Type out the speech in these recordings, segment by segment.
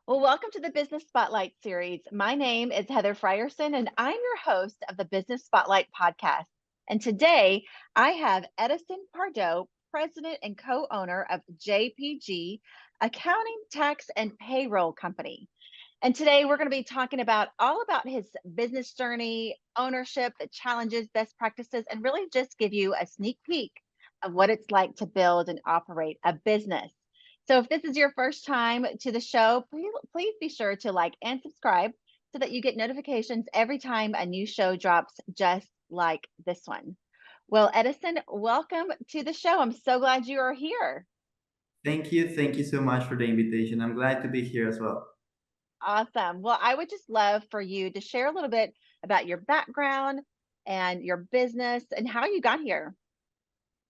Well, welcome to the Business Spotlight series. My name is Heather Frierson, and I'm your host of the Business Spotlight podcast. And today I have Edison Pardo, president and co owner of JPG Accounting, Tax, and Payroll Company. And today we're going to be talking about all about his business journey, ownership, the challenges, best practices, and really just give you a sneak peek of what it's like to build and operate a business. So if this is your first time to the show, please be sure to like and subscribe so that you get notifications every time a new show drops, just like this one. Well, Edison, welcome to the show. I'm so glad you are here. Thank you. Thank you so much for the invitation. I'm glad to be here as well. Awesome. Well, I would just love for you to share a little bit about your background and your business and how you got here.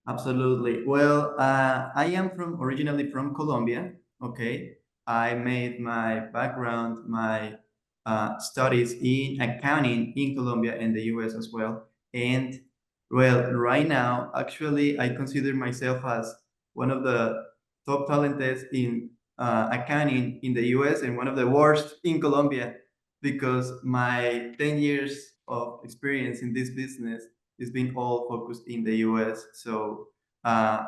Absolutely. Well, I am from originally from Colombia. Okay. I made my background, my studies in accounting in Colombia and the US as well. And well, right now, actually, I consider myself as one of the top talented in accounting in the US and one of the worst in Colombia because my 10 years of experience in this business is being all focused in the US. So, uh,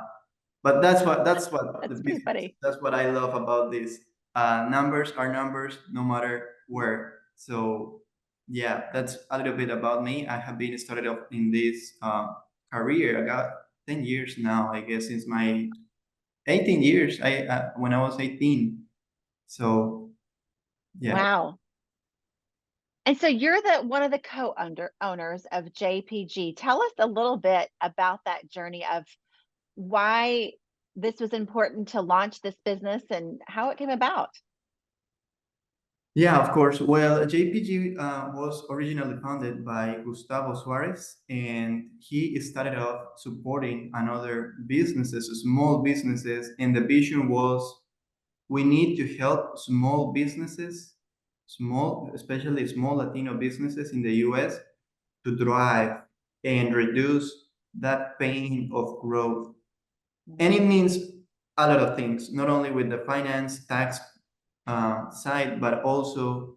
but that's what the That's pretty business. funny. That's what I love about this. Numbers are numbers, no matter where. So, yeah, that's a little bit about me. I have been started off in this career. I got 10 years now, I guess, since my 18 years. I when I was 18. So, yeah. Wow. And so you're the one of the owners of JPG. Tell us a little bit about that journey of why this was important to launch this business and how it came about. Yeah, of course. Well, JPG was originally founded by Gustavo Suarez, and he started off supporting another businesses, small businesses, and the vision was we need to help small businesses, small, especially small Latino businesses in the US, to thrive and reduce that pain of growth. And it means a lot of things, not only with the finance, tax side, but also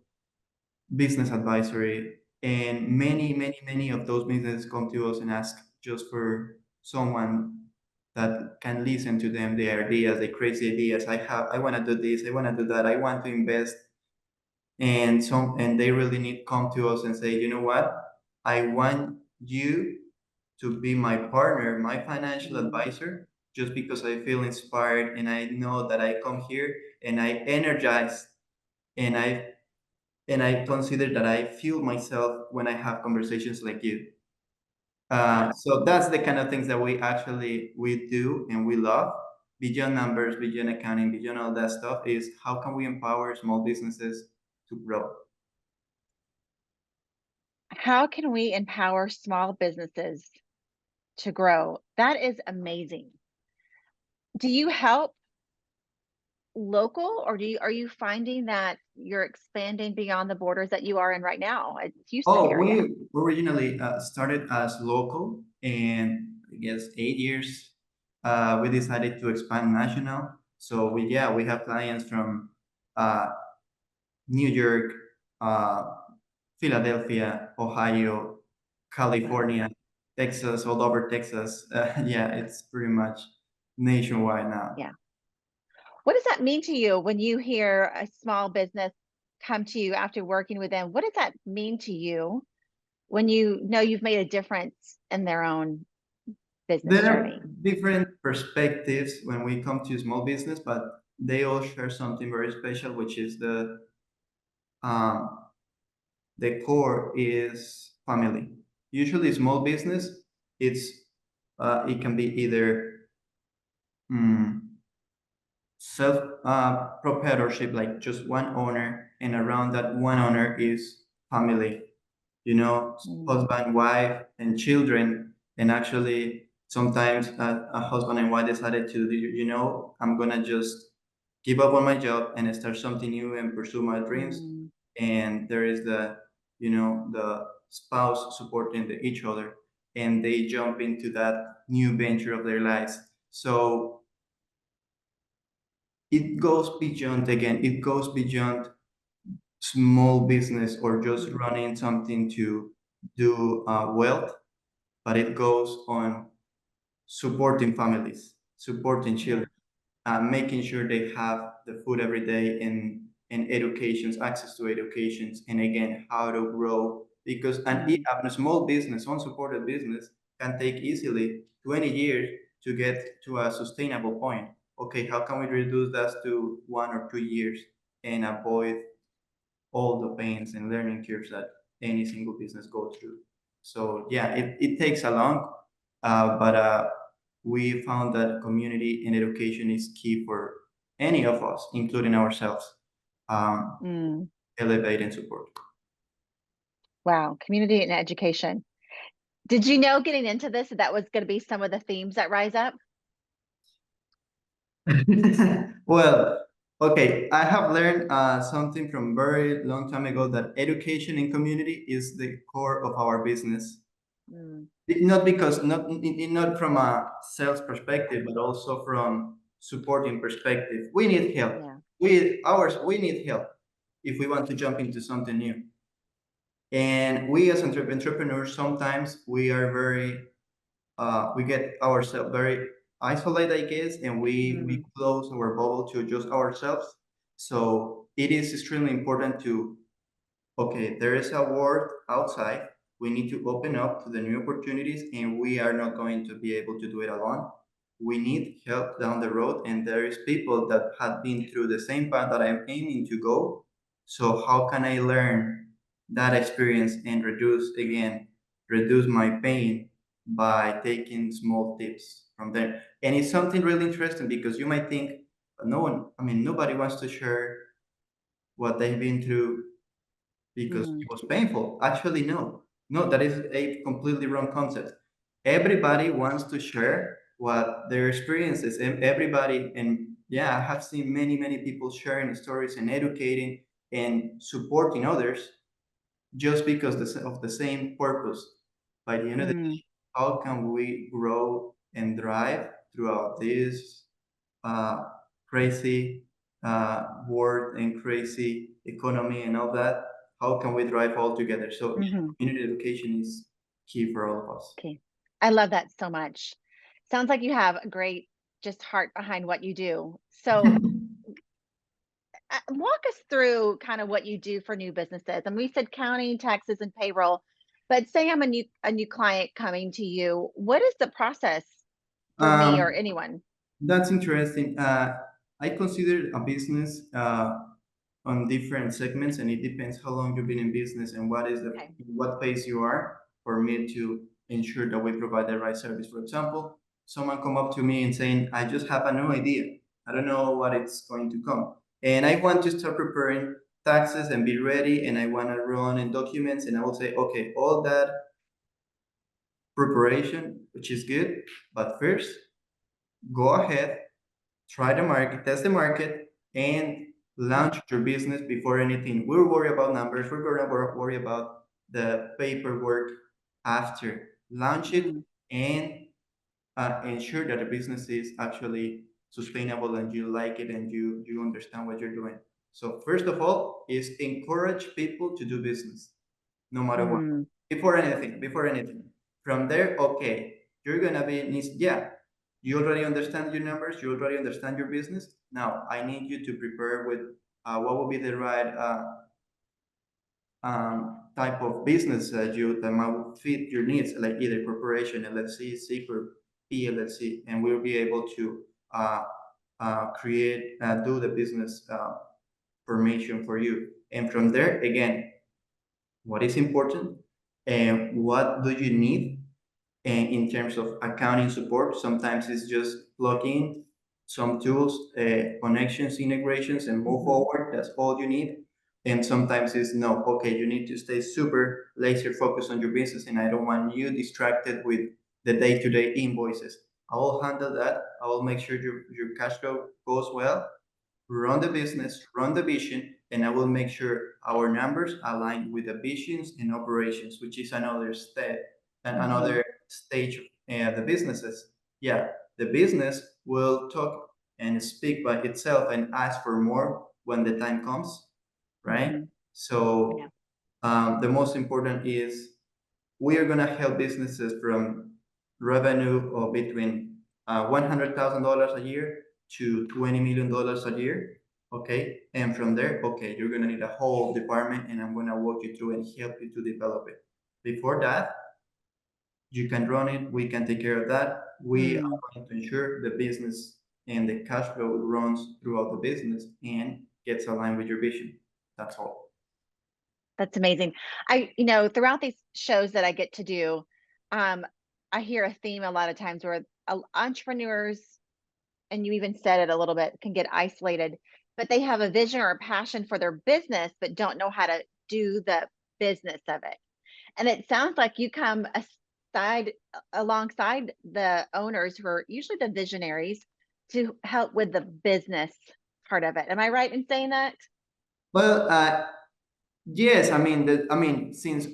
business advisory. And many of those businesses come to us and ask just for someone that can listen to them, their ideas, their crazy ideas. I want to do this, I want to do that, I want to invest. And they really need come to us and say, you know what? I want you to be my partner, my financial Mhm. advisor, just because I feel inspired and I know that I come here and I energize and I consider that I fuel myself when I have conversations like you. Yeah. So that's the kind of things that we do and we love. Beyond numbers, beyond accounting, beyond all that stuff is how can we empower small businesses to grow? How can we empower small businesses to grow? That is amazing. Do you help local or are you finding that you're expanding beyond the borders that you are in right now? It's Houston Oh, area. we originally started as local, and I guess 8 years we decided to expand national. So we have clients from uh, New York, uh, Philadelphia, Ohio, Wow. California, Texas, all over Texas. Yeah, it's pretty much nationwide now. Yeah. What does that mean to you when you hear a small business come to you after working with them? What does that mean to you when you know you've made a difference in their own business There are journey? different perspectives when we come to small business, but they all share something very special, which is um, the core is family. Usually, small business, it's it can be either mm, self proprietorship, like just one owner, and around that one owner is family. You know, Mm, husband, wife, and children. And actually, sometimes a husband and wife decided to, you know, I'm gonna just give up on my job and start something new and pursue my dreams. mm. And there is the spouse supporting each other, and they jump into that new venture of their lives. So it goes beyond, again, it goes beyond small business or just Mm, running something to do wealth, but it goes on supporting families, supporting yeah. children, making sure they have the food every day, and educations, access to educations, and again, how to grow. Because Mm, a small business, unsupported business, can take easily 20 years to get to a sustainable point. Okay, how can we reduce that to 1 or 2 years and avoid all the pains and learning curves that any single business goes through? So yeah, it takes a long, but we found that community and education is key for any of us, including ourselves, um, mm. elevate and support. Wow. Community and education. Did you know getting into this that that was going to be some of the themes that rise up? Well, okay, I have learned something from very long time ago, that education and community is the core of our business. Mm, Not because not from a sales perspective, but also from supporting perspective. We need help. yeah. We need help if we want to jump into something new. And we as entrepreneurs, sometimes we are very we get ourselves very isolated, I guess, and we Mm, close our bubble to just ourselves. So it is extremely important to, okay, there is a world outside. We need to open up to the new opportunities, and we are not going to be able to do it alone. We need help down the road, and there is people that have been through the same path that I'm aiming to go. So how can I learn that experience and reduce my pain by taking small tips from there? And it's something really interesting, because you might think no one, I mean, nobody wants to share what they've been through because mm, it was painful. Actually, no. No, that is a completely wrong concept. Everybody wants to share what their experiences, and everybody, and yeah, I have seen many, many people sharing stories and educating and supporting others, just because of the same purpose. By the end of the day, mm, how can we grow and thrive throughout this uh, crazy world and crazy economy and all that? How can we drive all together? So yeah, hmm. community education is key for all of us. Okay. I love that so much. Sounds like you have a great just heart behind what you do. So walk us through kind of what you do for new businesses. And we said counting, taxes, and payroll. But say I'm a new client coming to you. What is the process for me or Um, anyone? that's interesting. I consider a business on different segments, and it depends how long you've been in business and Okay. what phase you are, for me to ensure that we provide the right service. For example, someone come up to me and saying, I just have a new idea, I don't know what it's going to come, and I want to start preparing taxes and be ready, and I want to run in documents, and I will say, okay, all that preparation, which is good, but first go ahead, try the market, test the market, and launch your business before anything. We'll worry about numbers. We're going to worry about the paperwork after. Launch it Mm, and ensure that the business is actually sustainable, and you like it, and you understand what you're doing. So first of all is encourage people to do business, no matter what. mm, Before anything. From there, okay, you're gonna be yeah. You already understand your numbers. You already understand your business. Now I need you to prepare with what will be the right type of business that might fit your needs, like either corporation, LLC, C corp, PLLC, and we'll be able to create do the business formation for you. And from there, again, what is important and what do you need, and in terms of accounting support. Sometimes it's just plug in some tools, connections, integrations, and move hmm. forward. That's all you need. And sometimes it's no, okay, you need to stay super laser focused on your business, and I don't want you distracted with the day-to-day invoices. I will handle that. I will make sure your cash flow goes well, run the business, run the vision, and I will make sure our numbers align with the visions and operations, which is another step and Hmm. another stage of the businesses. Yeah, the business will talk and speak by itself and ask for more when the time comes, right? Mhm. Yeah. So the most important is we are going to help businesses from revenue of between $100,000 a year to $20 million a year. Okay. And from there, okay, you're going to need a whole department and I'm going to walk you through and help you to develop it. Before that, you can run it. We can take care of that. We are Mm, going to ensure the business and the cash flow runs throughout the business and gets aligned with your vision. That's all. that's amazing. Throughout these shows that I get to do, um, I hear a theme a lot of times where entrepreneurs, and you even said it a little bit, can get isolated, but they have a vision or a passion for their business, but don't know how to do the business of it. And it sounds like you come alongside the owners who are usually the visionaries to help with the business part of it. Am I right in saying that? Well, yes, since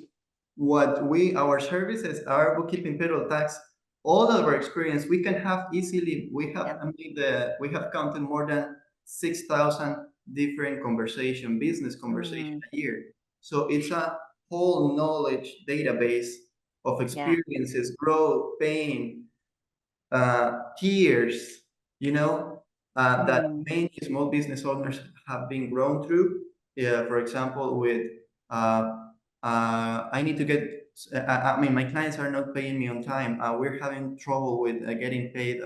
what our services are bookkeeping, payroll, tax, all of our experience, we can have easily, Yep. we have counted more than 6,000 different business conversation Mm, a year. So it's a whole knowledge database of yeah. experiences, growth, pain, tears, you know, that Mm, many small business owners have been grown through. For example, with I need to get. My clients are not paying me on time. We're having trouble with getting paid.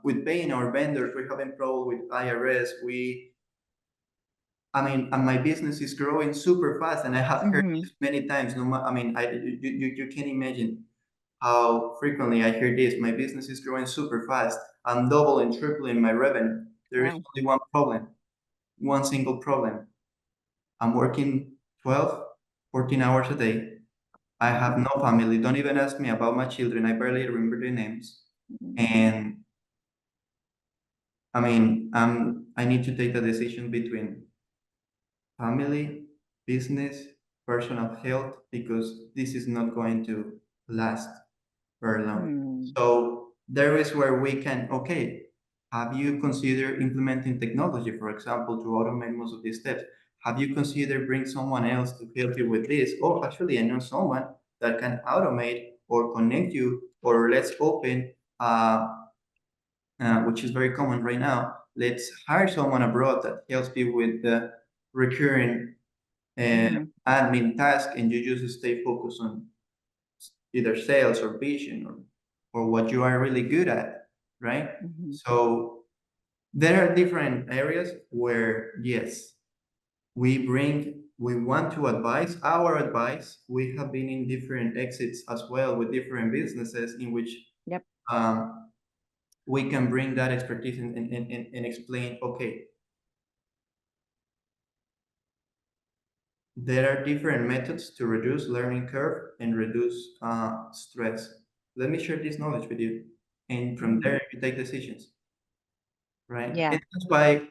With paying our vendors, we're having trouble with IRS. And my business is growing super fast, and I have heard hmm. this many times. No, you can't imagine how frequently I hear this. My business is growing super fast. I'm doubling, tripling my revenue. There is Wow. only one problem, one single problem. I'm working 12, 14 hours a day. I have no family. Don't even ask me about my children. I barely remember their names. Mm, And I need to take a decision between family, business, personal health, because this is not going to last very long. mm, So there is where we can, okay, have you considered implementing technology, for example, to automate most of these steps? Have you considered bring someone else to help you with this? Oh, actually, I know someone that can automate or connect you, or let's open, which is very common right now. Let's hire someone abroad that helps you with the recurring mhm, admin task, and you just stay focused on either sales or vision or what you are really good at, right? mhm. So there are different areas where, yes, we want to advise our advice. We have been in different exits as well with different businesses in which Yep. um, we can bring that expertise and explain, okay, there are different methods to reduce learning curve and reduce stress. Let me share this knowledge with you. And from Mhm. there, you take decisions, right? Yeah. And that's why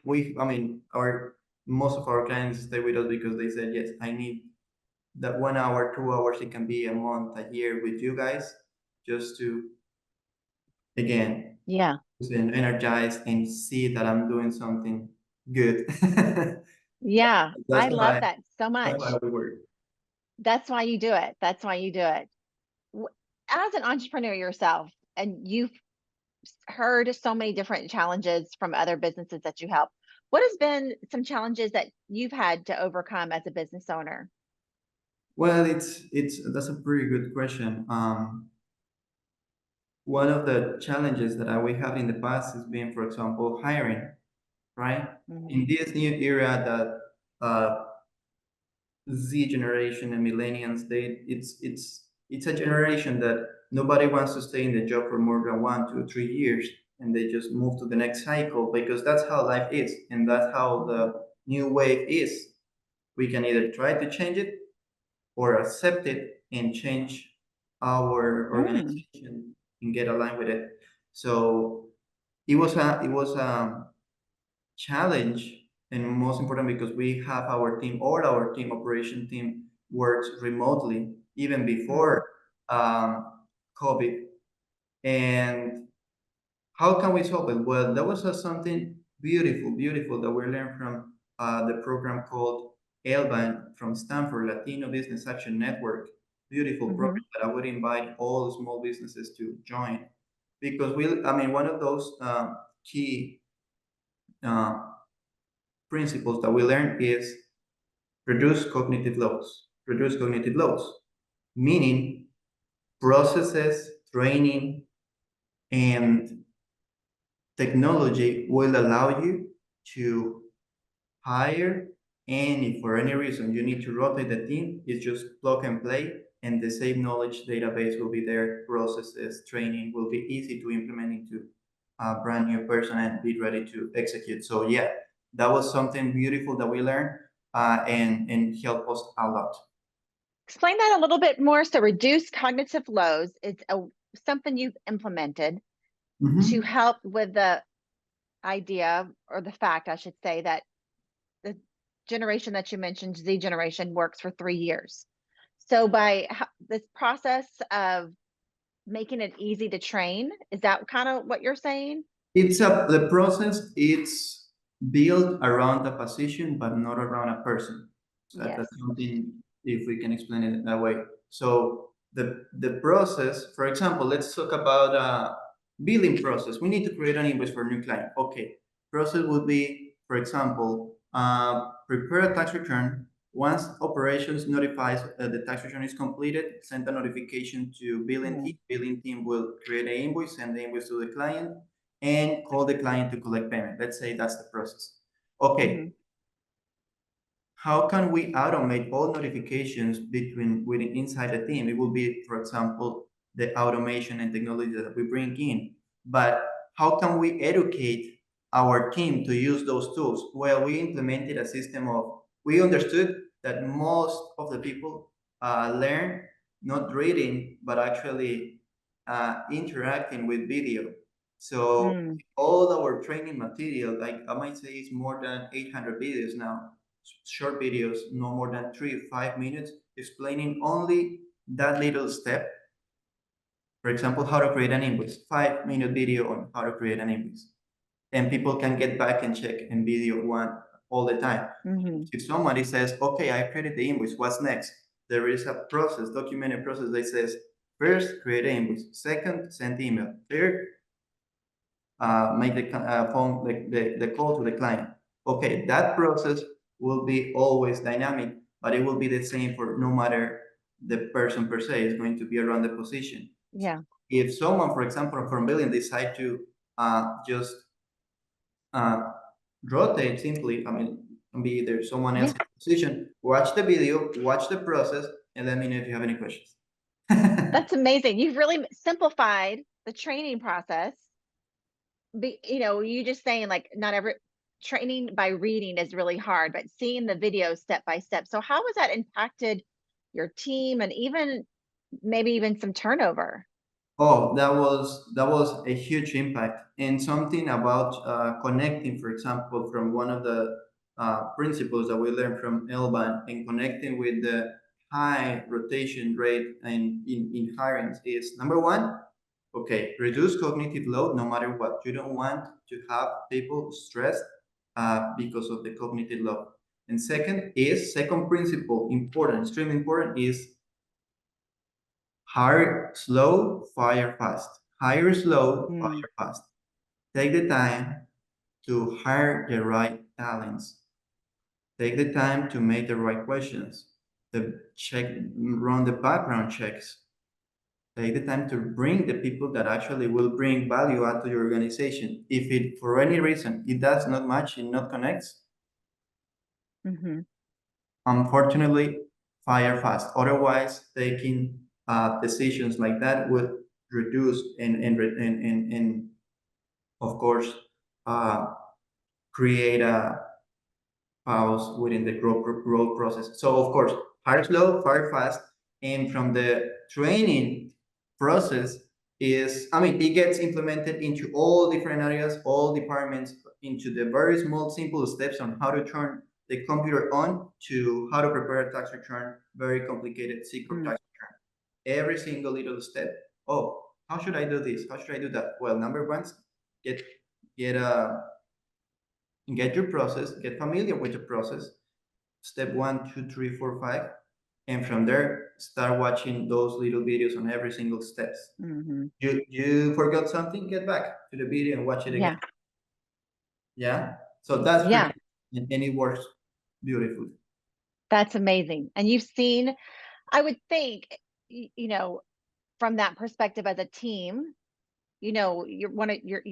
most of our clients stay with us because they said, yes, I need that 1 hour, 2 hours, it can be a month, a year with you guys, just to, again, Yeah. and energize and see that I'm doing something good. Yeah. That's I love why, that so that's why much. we work. That's why you do it. That's why you do it. As an entrepreneur yourself, and you've heard so many different challenges from other businesses that you help, what has been some challenges that you've had to overcome as a business owner? Well, it's that's a pretty good question. One of the challenges that we have in the past has been, for example, hiring, right? In Mhm. this new era that Z generation and millennials, it's a generation that nobody wants to stay in the job for more than 1, 2, 3 years, and they just move to the next cycle because that's how life is, and that's how Mhm. the new wave is. We can either try to change it or accept it and change our Mm. organization and get aligned with it. So it was a challenge, and most important because we have all our team operation team works remotely even Mm. before um, COVID. And how can we solve it? Well, that was something beautiful that we learned from the program called ELBAN from Stanford, Latino Business Action Network. Beautiful Hmm. program that I would invite all small businesses to join because one of those key uh, principles that we learn is reduce cognitive loads. Reduce cognitive loads, meaning processes, training, and technology will allow you to hire, and if for any reason you need to rotate the team, it's just plug and play, and the same knowledge database will be there. Processes, training will be easy to implement into a brand new person and be ready to execute. So yeah, that was something beautiful that we learned and helped us a lot. Explain that a little bit more. So reduce cognitive loads is something you've implemented to Mhm. help with the idea, or the fact, I should say, that the generation that you mentioned, Z generation, works for 3 years. So by this process of making it easy to train, is that kind of what you're saying? The process. It's built around a position, but not around a person. So Yes. that's something if we can explain it that way. So the process, for example, let's talk about billing process. We need to create an invoice for a new client. Okay, process would be, for example, prepare a tax return. Once operations notifies the tax return is completed, send a notification to billing Mm-hmm. team. Billing team will create an invoice, send the invoice to the client, and call the client to collect payment. Let's say that's the process. Mm-hmm. Okay, how can we automate all notifications within inside the team? It will be, for example, the automation and technology that we bring in. But how can we educate our team to use those tools? Well, we implemented a system of, we understood that most of the people learn not reading, but actually interacting with video. So Mm. all our training material, like I might say, is more than 800 videos now, short videos, no more than 3 or 5 minutes, explaining only that little step. For example, how to create an invoice, 5 minute video on how to create an invoice. And people can get back and check in video one all the time. Mm-hmm. If somebody says, okay, I created the invoice, what's next? There is a process, documented process that says, first, create an invoice. Second, send email. Third, make the phone the call to the client. Okay, that process will be always dynamic, but it will be the same for no matter the person per se. Is going to be around the position. Yeah. If someone, for example, from billing decide to just uh, rotate simply, I mean, be there someone else Yeah. in the position, watch the video, watch the process, and let me know if you have any questions. That's amazing. You've really simplified the training process. You just saying, like, not every training by reading is really hard, but seeing the video step by step. So how has that impacted your team, and even maybe even some turnover? Oh, that was a huge impact, and something about connecting, for example, from one of the principles that we learned from Elban, and connecting with the high rotation rate in hirings is number one. Okay, reduce cognitive load no matter what. You don't want to have people stressed because of the cognitive load. And second principle, important, extremely important, is hire slow, fire fast. Hire slow, Mm. fire fast. Take the time to hire the right talents. Take the time to make the right questions. Run the background checks. Take the time to bring the people that actually will bring value out to your organization. If it, for any reason, it does not match, it not connects, Hmm. unfortunately, fire fast. Otherwise, taking decisions like that would reduce and of course, uh, create a pause within the growth process. So, of course, hire slow, fire fast, and from the training process is, I mean, it gets implemented into all different areas, all departments, into the very small, simple steps on how to turn the computer on to how to prepare a tax return, very complicated secret Mm. tax return. Every single little step. Oh, how should I do this? How should I do that? Well, number one, get get a get your process, get familiar with the process, step 1, 2, 3, 4, 5, and from there start watching those little videos on every single steps. Hmm. You forgot something, get back to the video and watch it again. Yeah. Yeah. So that's pretty, Yeah. and it works beautifully. That's amazing. And you've seen, I would think, you know, from that perspective as a team, you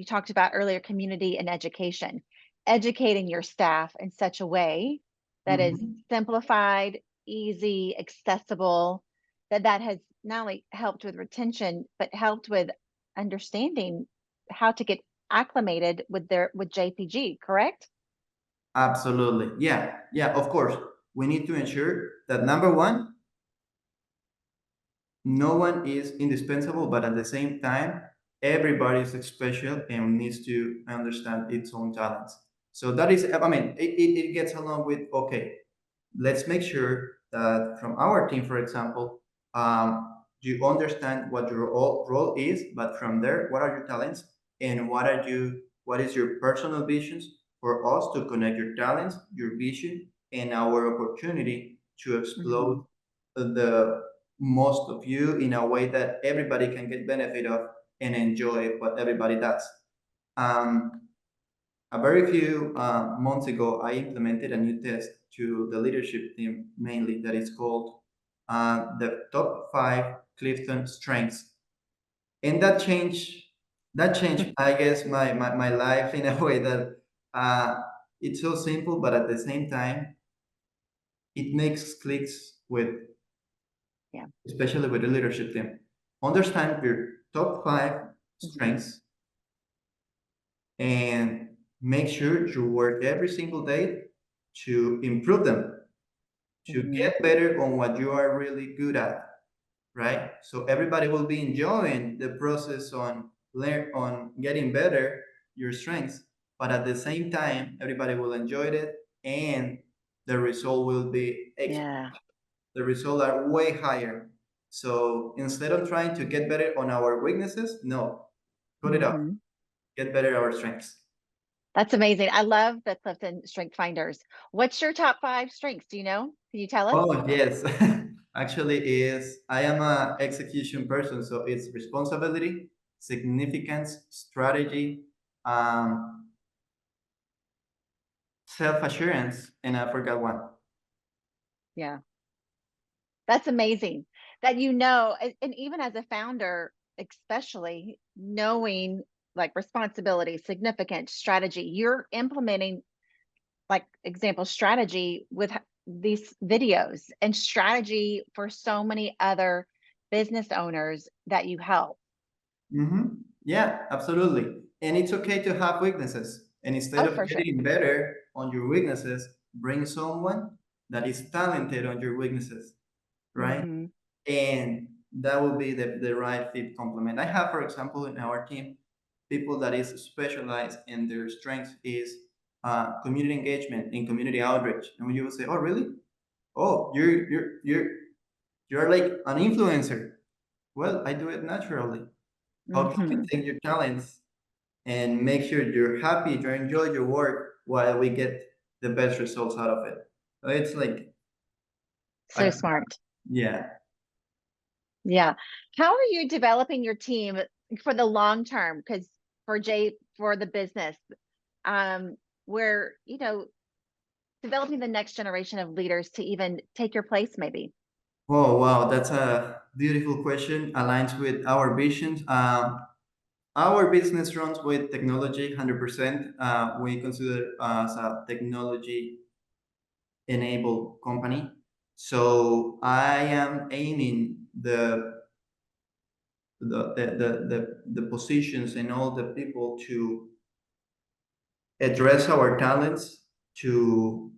talked about earlier community and education, educating your staff in such a way that is Mhm. simplified, easy, accessible, that has not only helped with retention, but helped with understanding how to get acclimated with JPG, correct? Absolutely. Yeah. Yeah. Of course, we need to ensure that number one, no one is indispensable, but at the same time, everybody is special and needs to understand its own talents. So that is, I mean, it gets along with, okay, let's make sure that from our team, for example, you understand what your role is, but from there, what are your talents and what is your personal visions for us to connect your talents, your vision, and our opportunity to explode Hmm. the most of you in a way that everybody can get benefit of and enjoy what everybody does. Um, a very few months ago, I implemented a new test to the leadership team mainly that is called the top 5 Clifton strengths. And that changed, I guess, my life in a way that uh, it's so simple, but at the same time, it makes clicks with, Yeah. especially with the leadership team. Understand your top 5 Hmm. strengths and make sure you work every single day to improve them, to Hmm. get better on what you are really good at, right? So everybody will be enjoying the process on learn on getting better your strengths, but at the same time, everybody will enjoy it, and the result will be Yeah. the results are way higher. So instead of trying to get better on our weaknesses, no, put it up, Hmm. get better our strengths. That's amazing. I love the Clifton Strength Finders. What's your top five strengths? Do you know? Can you tell us? Oh yes, actually is I am a execution person, so it's responsibility, significance, strategy, um, self assurance, and I forgot one. Yeah. That's amazing that and even as a founder, especially knowing like responsibility, significant strategy, you're implementing like example strategy with these videos and strategy for so many other business owners that you help. Mm-hmm. Yeah, absolutely. And it's okay to have weaknesses. And instead Oh, of for sure. getting better on your weaknesses, bring someone that is talented on your weaknesses, right? Hmm. And that will be the right fit complement. I have, for example, in our team, people that is specialized in their strength is community engagement and community outreach. And when you will say, "Oh, really? Oh, you're like an influencer." Well, I do it naturally. How can we Hmm. take your talents and make sure you're happy, you enjoy your work while we get the best results out of it? So it's like, So I, smart. yeah. Yeah. How are you developing your team for the long term? Because for the business, um, where, developing the next generation of leaders to even take your place, maybe. Oh, wow, that's a beautiful question. Aligns with our visions. Our business runs with technology 100%. We consider us a technology enabled company. So I am aiming the positions and all the people to address our talents to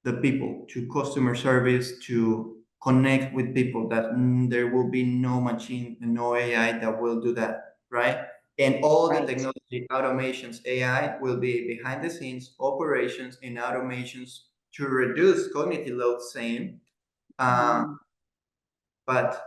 the people, to customer service, to connect with people, that there will be no machine and no AI that will do that, right? And all the Right. technology, automations, AI will be behind the scenes, operations and automations to reduce cognitive load, same. Uh, Mm, but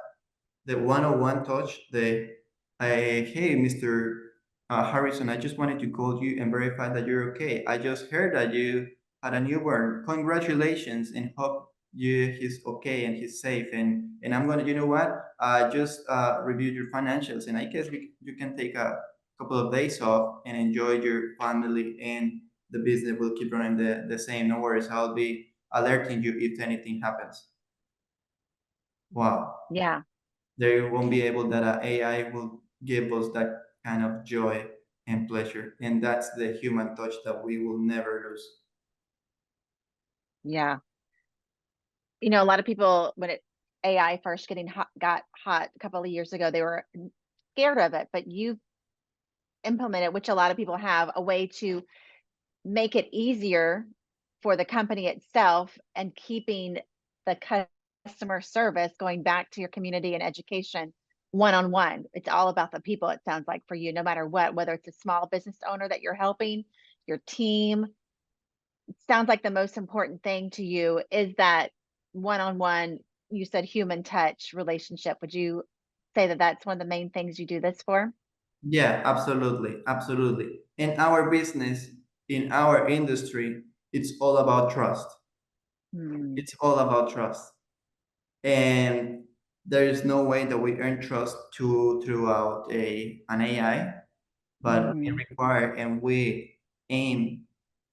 the one-on-one touch, hey, Mr. Harrison, I just wanted to call you and verify that you're okay. I just heard that you had a newborn. Congratulations, and hope he's okay and he's safe. And I'm gonna, you know what? I just reviewed your financials, and I guess you can take a couple of days off and enjoy your family, and the business will keep running the same. No worries. I'll be alerting you if anything happens. Wow. Yeah. There won't be able that AI will give us that kind of joy and pleasure, and that's the human touch that we will never lose. Yeah. A lot of people, when AI first got hot a couple of years ago, they were scared of it, but you've implemented, which a lot of people have, a way to make it easier for the company itself and keeping the customer service going back to your community and education one-on-one. It's all about the people, it sounds like, for you, no matter what, whether it's a small business owner that you're helping, your team. It sounds like the most important thing to you is that one-on-one, you said human touch relationship. Would you say that that's one of the main things you do this for? Yeah, absolutely, absolutely. In our business, in our industry, it's all about trust. Hmm. It's all about trust, and there is no way that we earn trust throughout an AI, but we Hmm. require and we aim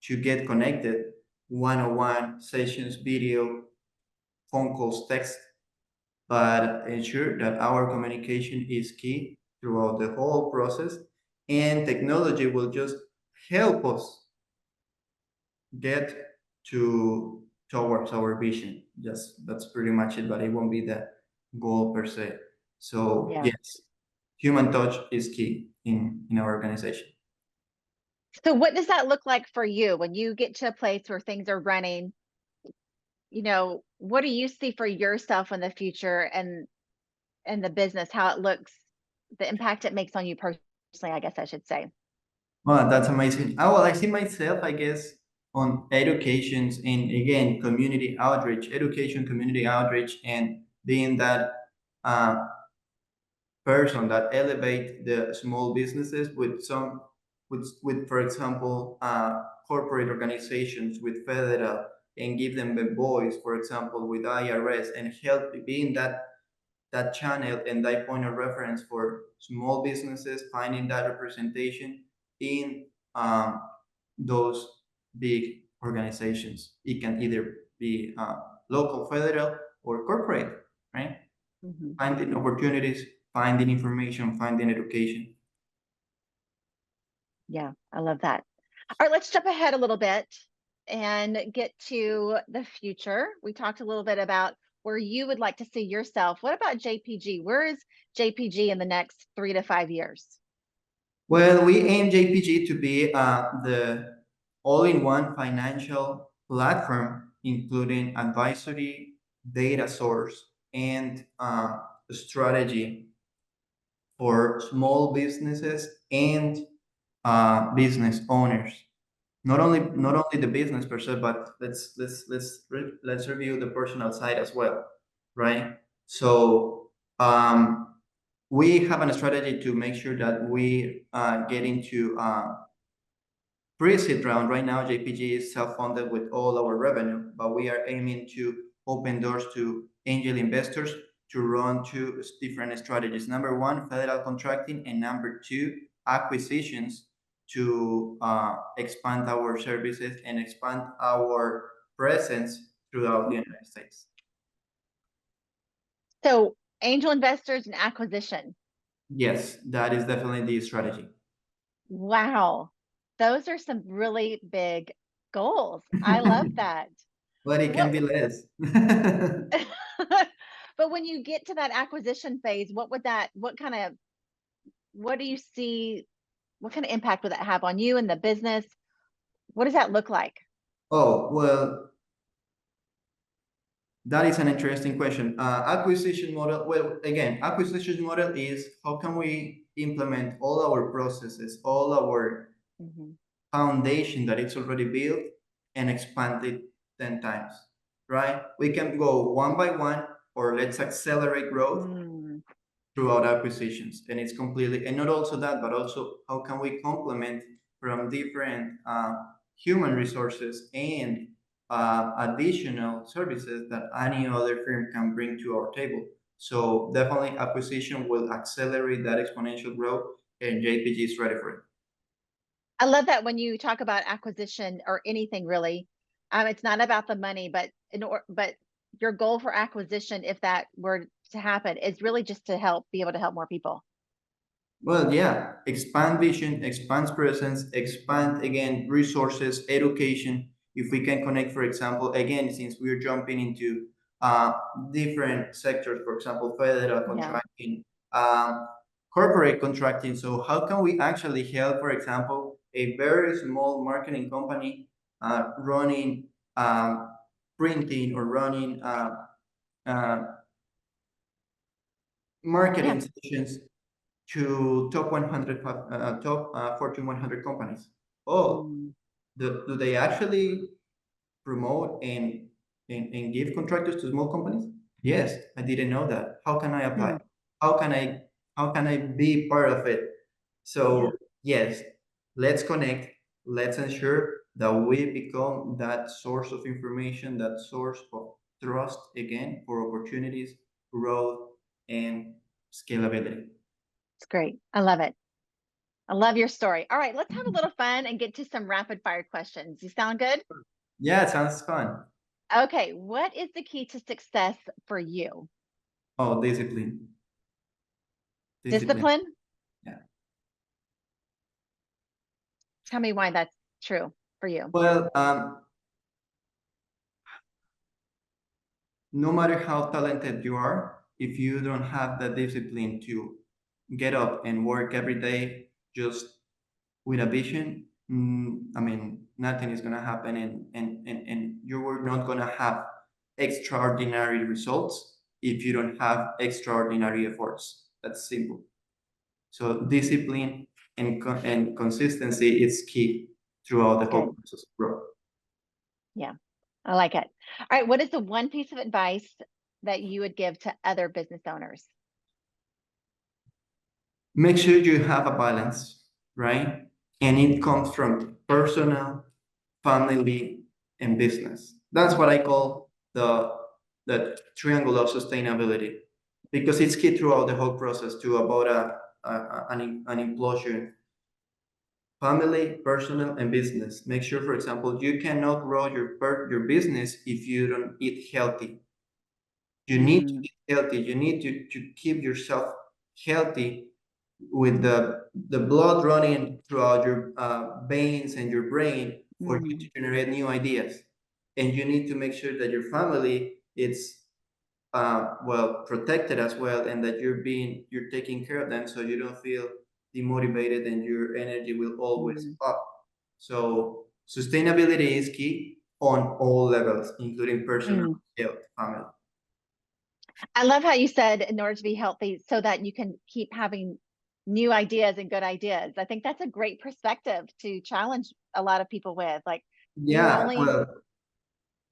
to get connected one-on-one sessions, video, phone calls, text, but ensure that our communication is key throughout the whole process, and technology will just help us get towards our vision. Just that's pretty much it, but it won't be the goal per se. So Yeah. yes, human touch is key in our organization. So what does that look like for you when you get to a place where things are running? What do you see for yourself in the future and the business, how it looks, the impact it makes on you personally, I guess I should say. Well, that's amazing. Well, I see myself, I guess, on educations and again, community outreach, education, community outreach, and being that uh, person that elevate the small businesses with for example, corporate organizations with federal and give them a voice, for example, with IRS and help being that channel and that point of reference for small businesses, finding that representation in those big organizations. It can either be local, federal, or corporate, right? Hmm. Finding opportunities, finding information, finding education. Yeah, I love that. All right, let's jump ahead a little bit and get to the future. We talked a little bit about where you would like to see yourself. What about JPG? Where is JPG in the next 3 to 5 years? Well, we aim JPG to be the all-in-one financial platform, including advisory, data source, and strategy for small businesses and business owners. Not only the business per se, but let's review the personal side as well, right? So we have a strategy to make sure that we get into pre-seed round. Right now, JPG is self-funded with all our revenue, but we are aiming to open doors to angel investors to run two different strategies. Number one, federal contracting, and number two, acquisitions to expand our services and expand our presence throughout the United States. So, angel investors and acquisition. Yes, that is definitely the strategy. Wow. Those are some really big goals. I love that. But it can What be less. But when you get to that acquisition phase, what do you see, what kind of impact would that have on you and the business? What does that look like? Oh, well, that is an interesting question. Acquisition model. Well, again, acquisition model is how can we implement all our processes, all our Mhm. foundation that it's already built and expand it 10 times, right? We can go one by one or let's accelerate growth. Mm. throughout acquisitions. And it's completely, and not also that, but also how can we complement from different human resources and additional services that any other firm can bring to our table. So definitely acquisition will accelerate that exponential growth, and JPG is ready for it. I love that when you talk about acquisition or anything really, it's not about the money, but but your goal for acquisition, if that were to happen, is really just to be able to help more people. Well, yeah, expand vision, expand presence, expand again resources, education. If we can connect, for example, again, since we're jumping into uh, different sectors, for example, federal Yeah. contracting, corporate contracting. So, how can we actually help, for example, a very small marketing company running printing or running uh, Yeah. marketing sessions to top 100, top Fortune 100 companies. Oh, Mm, do they actually promote and give contractors to small companies? Yes, I didn't know that. How can I apply? mm, How can I how can I be part of it? yeah. So yes, let's connect. Let's ensure that we become that source of information, that source of trust again for opportunities, growth, and scalability. It's great. I love it. I love your story. All right, let's have a little fun and get to some rapid fire questions. You sound good? Yeah, it sounds fun. Okay, what is the key to success for you? Oh, discipline. Discipline. Discipline? Yeah. Tell me why that's true for you. Well, no matter how talented you are, if you don't have the discipline to get up and work every day just with a vision, I mean, nothing is going to happen, and you're not going to have extraordinary results if you don't have extraordinary efforts. That's simple. So discipline and consistency is key throughout the whole Good. process of growth. Yeah, I like it. All right, what is the one piece of advice that you would give to other business owners? Make sure you have a balance, right? And it comes from personal, family, and business. That's what I call the triangle of sustainability, because it's key throughout the whole process to about an implosion. Family, personal, and business. Make sure, for example, you cannot grow your business if you don't eat healthy. You need to Mm, eat healthy. You need to keep yourself healthy with the blood running throughout your veins and your brain for you to mm, generate new ideas. And you need to make sure that your family is well protected as well, and that you're taking care of them so you don't feel demotivated and your energy will always mm, up. So sustainability is key on all levels, including personal mm. health, family. I love how you said in order to be healthy so that you can keep having new ideas and good ideas. I think that's a great perspective to challenge a lot of people with. Like you Yeah, only, well,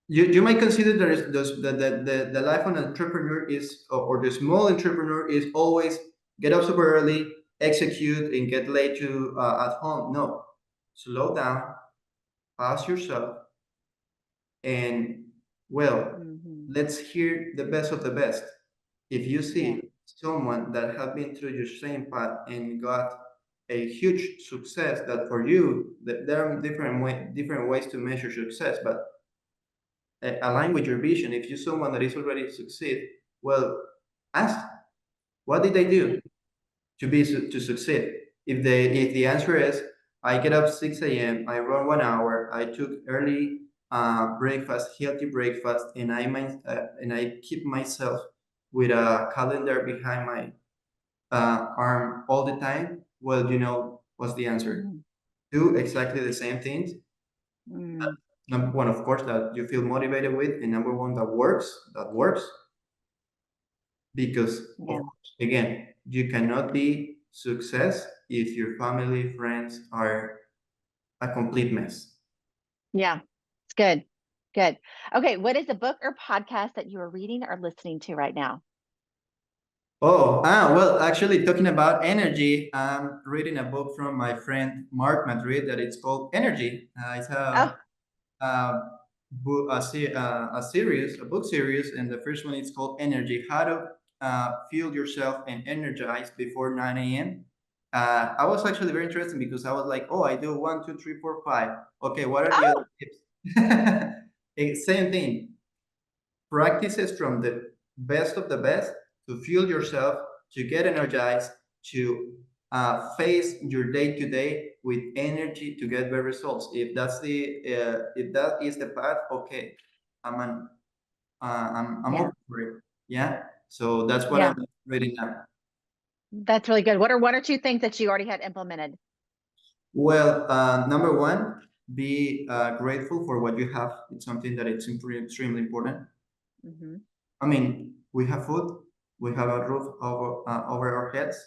you might consider there is the life of an entrepreneur is or the small entrepreneur is always get up super early, execute, and get late to at home. No, slow down, pass yourself, and well, Mhm, let's hear the best of the best. If you yeah, see someone that have been through your same path and got a huge success, that for you there are different ways to measure success, but align with your vision. If you're someone that is already succeed, well, ask what did they do to succeed. If the answer is I get up 6 a.m., I run 1 hour, I took early breakfast, healthy breakfast, and I keep myself with a calendar behind my arm all the time. Well, you know what's the answer? mm, Do exactly the same things. mm, Number one, of course, that you feel motivated with, and number one, that works, because of yeah, course, again, you cannot be success if your family, friends are a complete mess. yeah. It's good. Good. Okay, what is a book or podcast that you are reading or listening to right now? Well, actually, talking about energy, I'm reading a book from my friend Mark Madrid that it's called Energy. It's Oh, a a series, a book series, and the first one is called Energy: How to Fuel Yourself and Energize Before 9 a.m. I was actually very interested because I was like, oh, I do one, two, three, four, five. Okay, what are the oh, other tips? Same thing, practices from the best of the best to fuel yourself, to get energized, to face your day to day with energy to get better results. If that is the path, okay, I'm an, I'm yeah, open for it. Yeah. So that's what I'm yeah. reading now. That's really good. What are one or two things that you already had implemented? Well, number one, be grateful for what you have. It's something that it's extremely important. Hmm. I mean, we have food, we have a roof over our heads,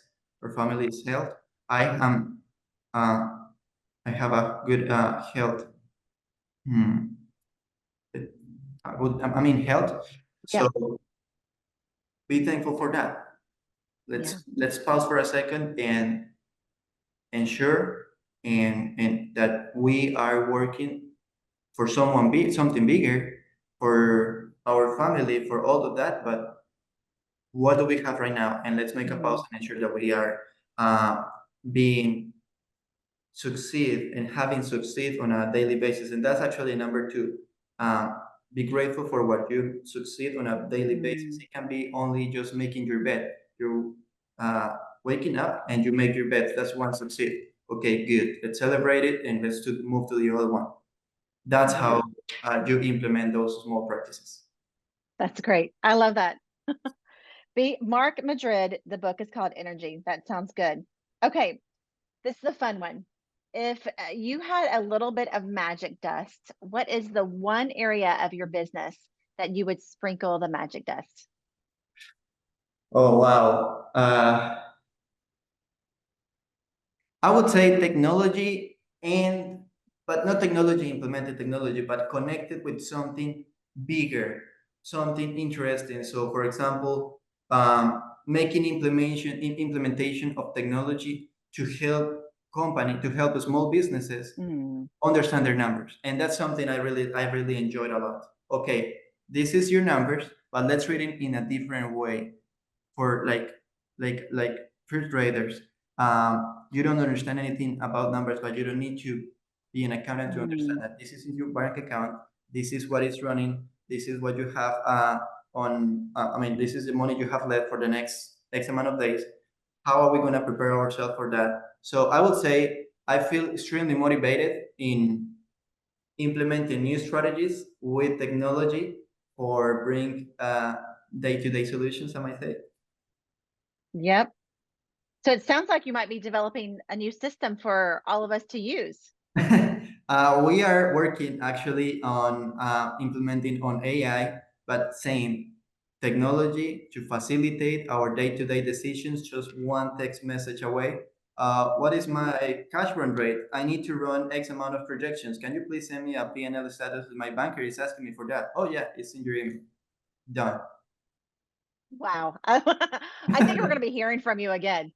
our family is health. I am, uh, I have a good health. Hmm, I mean health. Yeah, So be thankful for that. yeah. Let's pause for a second and ensure and that we are working for someone big, something bigger, for our family, for all of that. But what do we have right now? And let's make a pause Hmm. and ensure that we are uh, being succeed and having succeed on a daily basis. And that's actually number two. Uh, be grateful for what you succeed on a daily basis. Hmm. It can be only just making your bed. You're waking up and you make your bed. That's one succeed. Okay, good. Let's celebrate it and move to the other one. That's Yeah, how you implement those small practices. that's great. I love that. Be Mark Madrid. The book is called Energy. That sounds good. Okay, this is a fun one. If you had a little bit of magic dust, what is the one area of your business that you would sprinkle the magic dust? Oh, wow. I would say technology but not technology implemented technology, but connected with something bigger, something interesting. So, for example, making implementation of technology to to help small businesses Mm, understand their numbers, and that's something I really enjoyed a lot. Okay, this is your numbers, but let's read it in a different way for like first graders. You don't understand anything about numbers, but you don't need to be an accountant to understand mm, that this is in your bank account. This is what is running. This is what you have on. I mean, this is the money you have left for the next X amount of days. How are we going to prepare ourselves for that? So I would say I feel extremely motivated in implementing new strategies with technology or bring day-to-day solutions. I might say. yep. So it sounds like you might be developing a new system for all of us to use. We are working actually on implementing on AI, but same technology to facilitate our day-to-day decisions, just one text message away. What is Mhm. my cash burn rate? I need to run X amount of projections. Can you please send me a P&L status? My banker is asking me for that. Oh yeah, it's in your email. Done. Wow. I think we're going to be hearing from you again.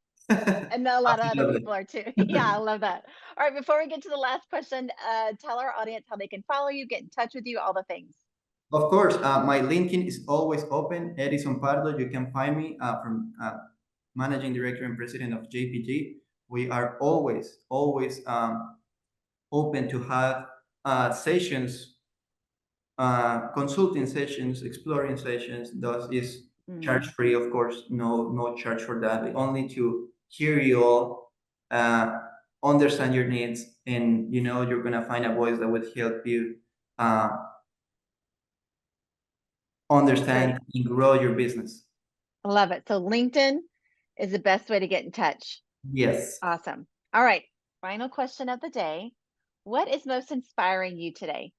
And a lot of other Absolutely. people are too. Yeah, I love that. All right, before we get to the last question, tell our audience how they can follow you, get in touch with you, all the things. Of course, my LinkedIn is always open. Edison Pardo, you can find me from Managing Director and President of JPG. We are always open to have sessions, consulting sessions, exploring sessions. Those is charge Mm, free, of course. No charge for that. Only to hear you all, understand your needs, and you know you're gonna find a voice that would help you uh, great. understand and grow your business. I love it. So LinkedIn is the best way to get in touch. Yes. Awesome. All right. Final question of the day. What is most inspiring you today?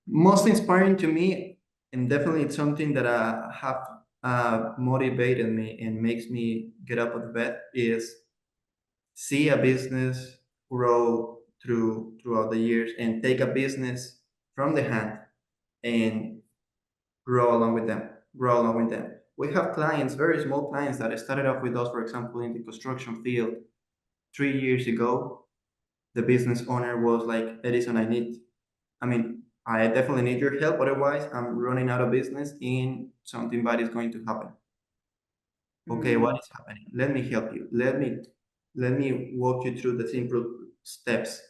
Most inspiring to me, and definitely it's something that have motivated me and makes me get up out of bed, is see a business grow throughout the years and take a business from the hand and grow along with them. Grow along with them. we have clients, very small clients that started off with us, for example, in the construction field 3 years ago. The business owner was like, Edison, I definitely need your help. Otherwise, I'm running out of business and something bad is going to happen. Okay, what Mm, is happening? Let me help you. Let me walk you through the simple steps.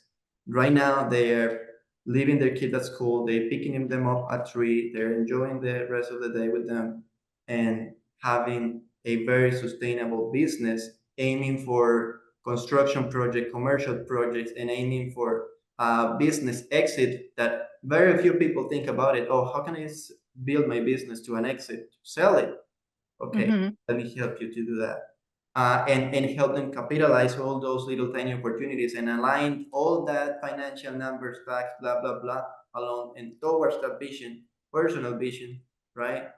Right now, they are leaving their kid at school. They're picking them up at 3. They're enjoying the rest of the day with them and having a very sustainable business, aiming for construction project, commercial projects, and aiming for a business exit that very few people think about it. Oh, how can I build my business to an exit? Sell it. Okay, hmm let me help you to do that. And help them capitalize all those little tiny opportunities and align all that financial numbers, facts, blah, blah, blah, along and towards that vision, personal vision, right,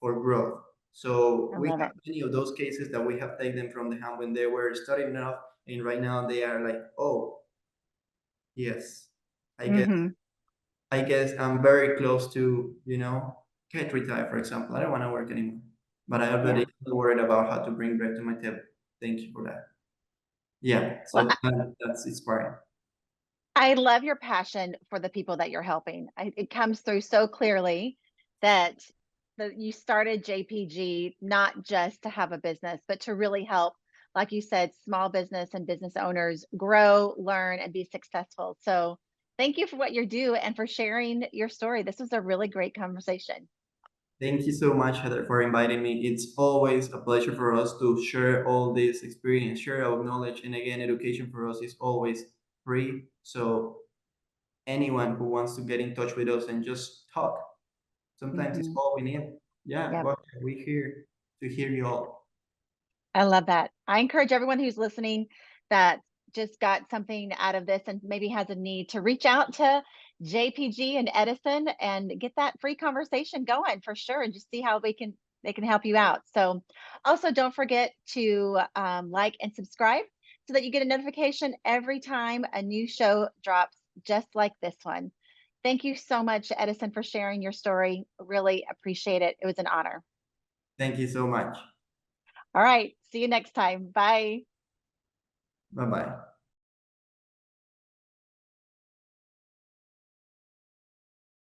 for growth. So I we love have it. many of those cases that we have taken from the hand when they were starting off, and right now they are like, oh, yes, I guess hmm I guess I'm very close to, get retired, for example. I don't want to work anymore. But I Yeah. already worried about how to bring bread to my table. Thank you for that. Yeah, Well, so that's inspiring. I love your passion for the people that you're helping. It comes through so clearly that you started JPG not just to have a business, but to really help, like you said, small business and business owners grow, learn, and be successful. So thank you for what you do and for sharing your story. This was a really great conversation. Thank you so much, Heather, for inviting me. It's always a pleasure for us to share all this experience, share our knowledge. And again, education for us is always free. So anyone who wants to get in touch with us and just talk, sometimes it's hmm all we need. Yeah, Yep. go ahead. We're here to hear you all. I love that. I encourage everyone who's listening that just got something out of this and maybe has a need to reach out to JPG and Edison and get that free conversation going for sure and just see how they can help you out. So also don't forget to like and subscribe so that you get a notification every time a new show drops just like this one. Thank you so much, Edison, for sharing your story. Really appreciate it. It was an honor. Thank you so much. All right. See you next time. Bye. Bye bye.